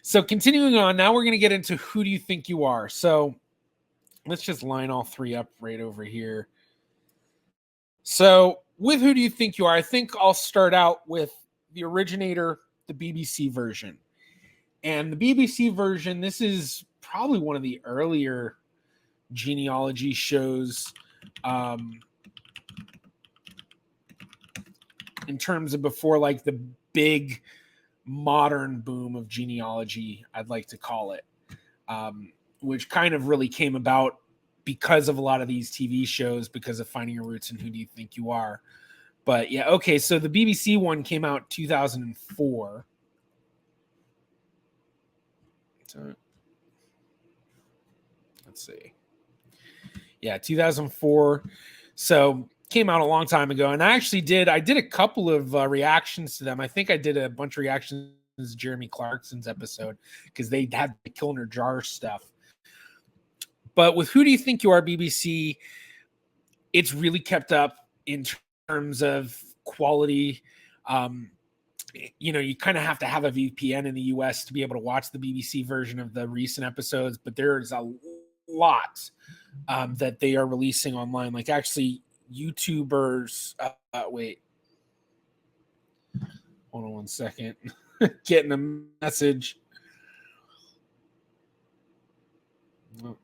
So continuing on, now we're going to get into who do you think you are. So let's just line all three up right over here. So with who do you think you are, I think I'll start out with the originator, the BBC version. And the BBC version, this is probably one of the earlier genealogy shows in terms of before like the big modern boom of genealogy, I'd like to call it, which kind of really came about because of a lot of these TV shows, because of Finding Your Roots and Who Do You Think You Are. But yeah, okay, so the BBC one came out 2004. So, let's see. Yeah, 2004. So came out a long time ago, and I did a couple of reactions to them. I think I did a bunch of reactions to Jeremy Clarkson's episode because they had the Kilner Jar stuff. But with Who Do You Think You Are, BBC, it's really kept up in terms of quality. You kind of have to have a VPN in the US to be able to watch the BBC version of the recent episodes, but there's a lot that they are releasing online. Like actually YouTubers, wait, hold on one second. Getting a message. Oh,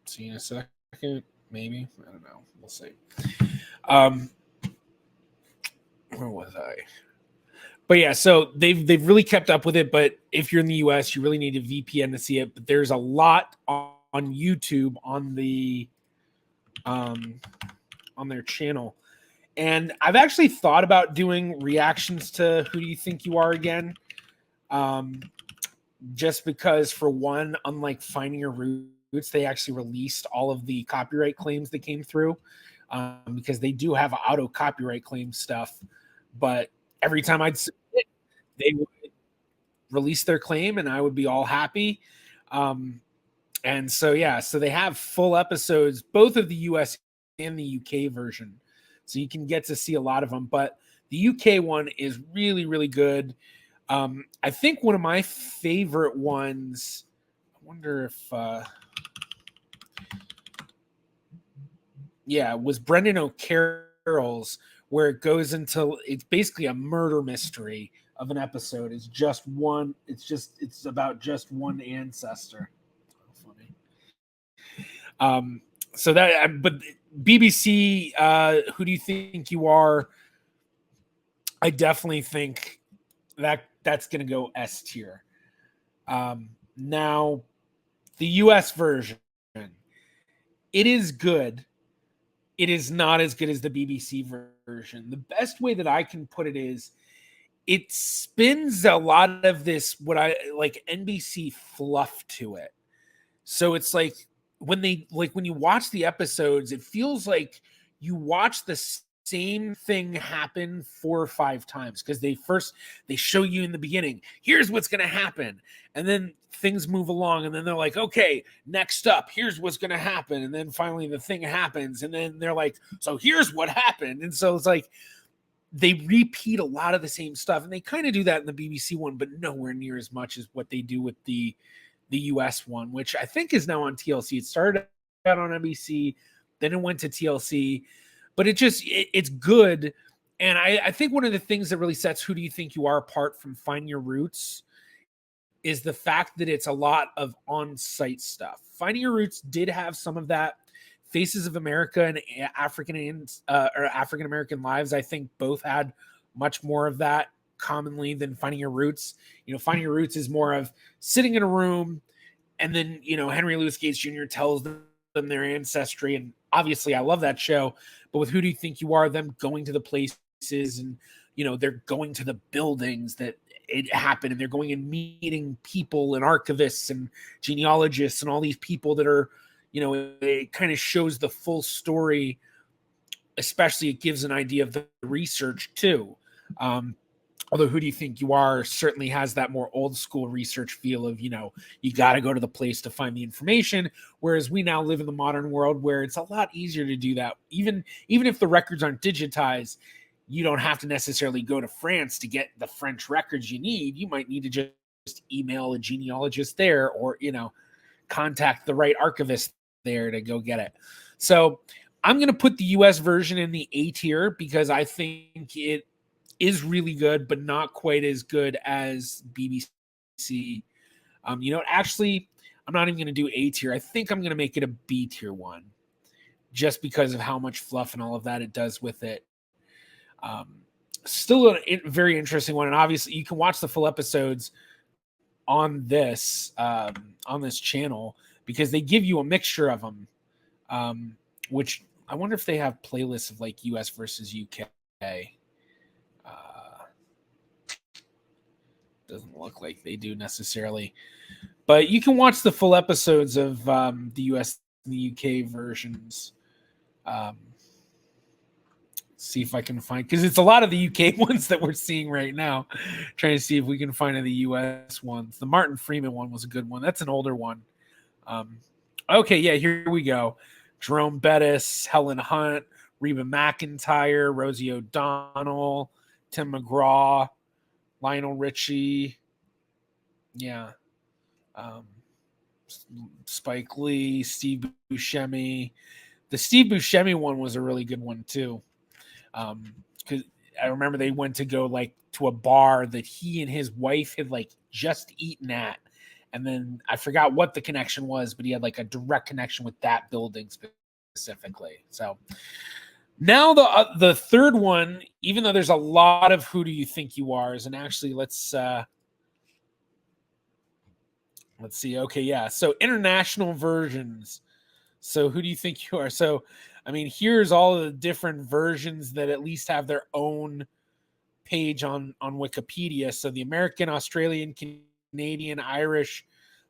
see in a second, maybe. I don't know. We'll see. Where was I? But yeah, so they've really kept up with it. But if you're in the US, you really need a VPN to see it. But there's a lot on YouTube on their channel. And I've actually thought about doing reactions to Who Do You Think You Are again. Just because, for one, unlike Finding Your Roots, they actually released all of the copyright claims that came through, because they do have auto copyright claim stuff. But every time I'd submit it, they would release their claim and I would be all happy. And so, yeah, so they have full episodes, both of the US and the UK version. So you can get to see a lot of them. But the UK one is really, really good. I think one of my favorite ones, I wonder if, was Brendan O'Carroll's, where it goes into, it's basically a murder mystery of an episode. It's about just one ancestor. Funny. So that, but BBC, Who Do You Think You Are? I definitely think that's going to go S tier. Now, the US version, it is good. It is not as good as the BBC version. The best way that I can put it is it spins a lot of this, what I like, NBC fluff to it. So it's like when you watch the episodes, it feels like you watch the same thing happen 4 or 5 times, because they show you in the beginning, here's what's going to happen, and then things move along, and then they're like, okay, next up, here's what's going to happen, and then finally the thing happens, and then they're like, so here's what happened. And so it's like they repeat a lot of the same stuff, and they kind of do that in the BBC one, but nowhere near as much as what they do with the US one, which I think is now on TLC. It started out on NBC, then it went to TLC, but it's good. And I think one of the things that really sets Who Do You Think You Are apart from Find Your Roots is the fact that it's a lot of on-site stuff. Finding Your Roots did have some of that. Faces of America and African American Lives, I think both had much more of that commonly than Finding Your Roots. Finding Your Roots is more of sitting in a room, and then Henry Louis Gates Jr. tells them their ancestry, and obviously I love that show. But with Who Do You Think You Are, them going to the places, and they're going to the buildings that it happened, and they're going and meeting people and archivists and genealogists and all these people that are, it kind of shows the full story. Especially it gives an idea of the research too. Although Who Do You Think You Are certainly has that more old school research feel of, you got to go to the place to find the information. Whereas we now live in the modern world where it's a lot easier to do that. Even if the records aren't digitized, you don't have to necessarily go to France to get the French records you need. You might need to email a genealogist there, or contact the right archivist there to go get it. So I'm going to put the US version in the A tier because I think it is really good, but not quite as good as BBC. Actually, I'm not even going to do A tier. I think I'm going to make it a B tier one, just because of how much fluff and all of that it does with it. Still a very interesting one, and obviously you can watch the full episodes on this channel because they give you a mixture of them, which I wonder if they have playlists of like US versus UK. Doesn't look like they do necessarily, but you can watch the full episodes of the US and the UK versions. See if I can find, because it's a lot of the UK ones that we're seeing right now. Trying to see if we can find the US ones. The Martin Freeman one was a good one. That's an older one. Okay, yeah, here we go. Jerome Bettis, Helen Hunt, Reba McEntire, Rosie O'Donnell, Tim McGraw, Lionel Richie. Yeah. Spike Lee, Steve Buscemi. The Steve Buscemi one was a really good one too. Because I remember they went to go like to a bar that he and his wife had like just eaten at, and then I forgot what the connection was, but he had like a direct connection with that building specifically. So now the third one, even though there's a lot of Who Do You Think You Are, and actually let's see. Okay, yeah. So international versions. So who do you think you are? So, I mean, here's all of the different versions that at least have their own page on Wikipedia. So the American, Australian, Canadian, Irish,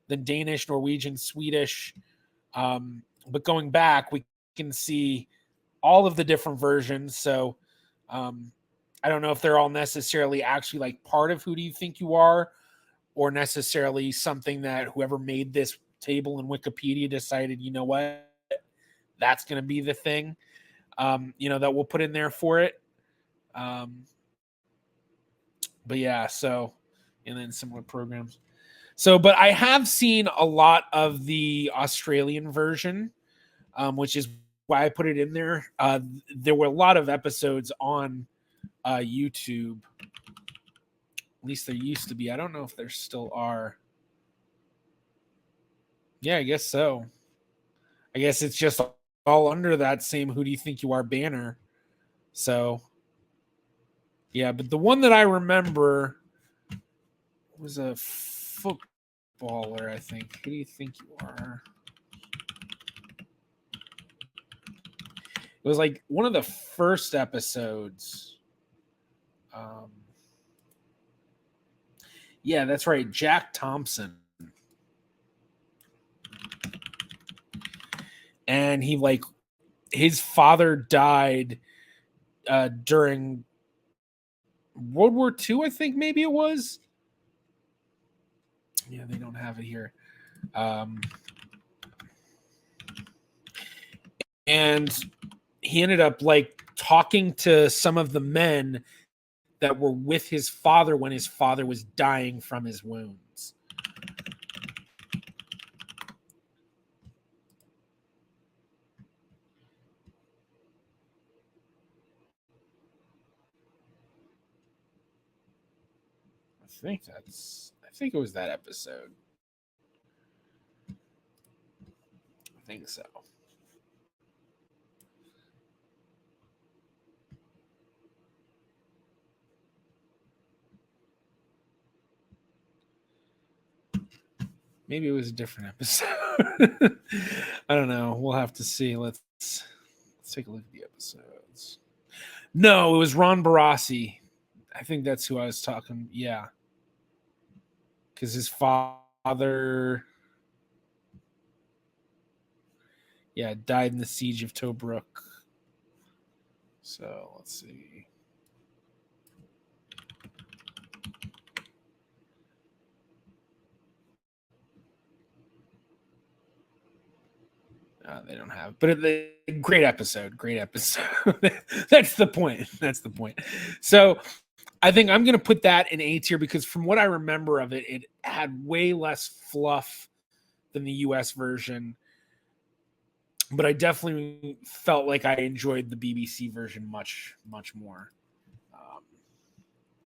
the Danish, Norwegian, Swedish. But going back, we can see all of the different versions. So I don't know if they're all necessarily actually like part of Who Do You Think You Are, or necessarily something that whoever made this table in Wikipedia decided, you know what, that's going to be the thing, that we'll put in there for it. But yeah, so, and then similar programs. So, but I have seen a lot of the Australian version, which is why I put it in there. There were a lot of episodes on YouTube. At least there used to be. I don't know if there still are. Yeah, I guess so. I guess it's just all under that same Who Do You Think You Are banner. So, yeah, but the one that I remember was a footballer, I think. Who do you think you are? It was like one of the first episodes. Yeah, that's right. Jack Thompson. And he, like, his father died during World War II, I think maybe it was. Yeah, they don't have it here. And he ended up like talking to some of the men that were with his father when his father was dying from his wounds. I think it was that episode. I think so. Maybe it was a different episode. I don't know. We'll have to see. Let's take a look at the episodes. No, it was Ron Barassi. I think that's who I was talking. Yeah. Because his father, died in the siege of Tobruk. So let's see. They don't have, but great episode. Great episode. That's the point. So I think I'm going to put that in A tier because from what I remember of it, it had way less fluff than the US version. But I definitely felt like I enjoyed the BBC version much, much more.